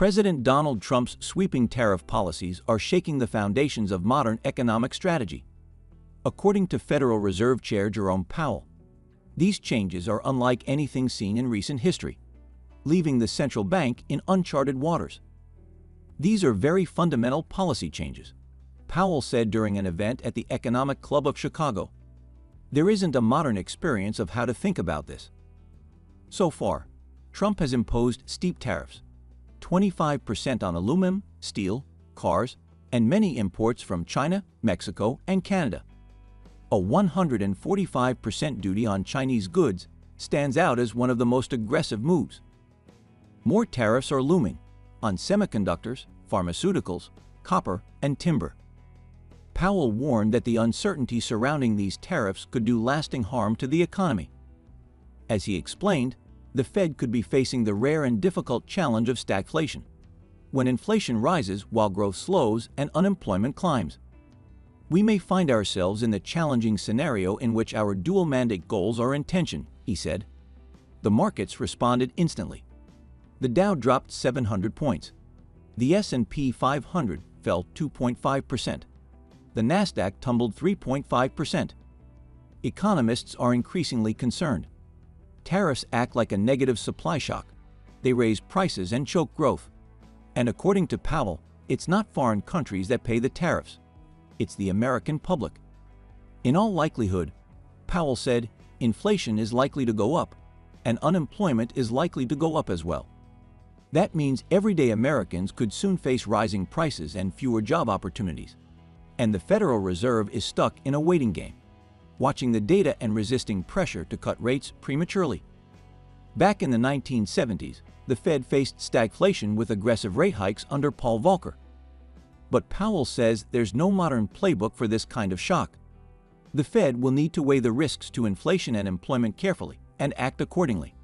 President Donald Trump's sweeping tariff policies are shaking the foundations of modern economic strategy. According to Federal Reserve Chair Jerome Powell, these changes are unlike anything seen in recent history, leaving the central bank in uncharted waters. These are very fundamental policy changes, Powell said during an event at the Economic Club of Chicago. There isn't a modern experience of how to think about this. So far, Trump has imposed steep tariffs, 25% on aluminum, steel, cars, and many imports from China, Mexico, and Canada. A 145% duty on Chinese goods stands out as one of the most aggressive moves. More tariffs are looming on semiconductors, pharmaceuticals, copper, and timber. Powell warned that the uncertainty surrounding these tariffs could do lasting harm to the economy. As he explained, the Fed could be facing the rare and difficult challenge of stagflation, when inflation rises while growth slows and unemployment climbs. We may find ourselves in the challenging scenario in which our dual mandate goals are in tension, he said. The markets responded instantly. The Dow dropped 700 points. The S&P 500 fell 2.5%. The Nasdaq tumbled 3.5%. Economists are increasingly concerned. Tariffs act like a negative supply shock. They raise prices and choke growth. And according to Powell, it's not foreign countries that pay the tariffs. It's the American public. In all likelihood, Powell said, inflation is likely to go up, and unemployment is likely to go up as well. That means everyday Americans could soon face rising prices and fewer job opportunities. And the Federal Reserve is stuck in a waiting game, watching the data and resisting pressure to cut rates prematurely. Back in the 1970s, the Fed faced stagflation with aggressive rate hikes under Paul Volcker. But Powell says there's no modern playbook for this kind of shock. The Fed will need to weigh the risks to inflation and employment carefully and act accordingly.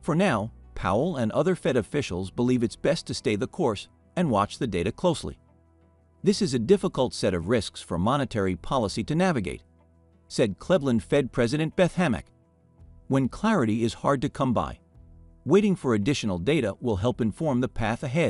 For now, Powell and other Fed officials believe it's best to stay the course and watch the data closely. This is a difficult set of risks for monetary policy to navigate, said Cleveland Fed President Beth Hammack. When clarity is hard to come by, waiting for additional data will help inform the path ahead.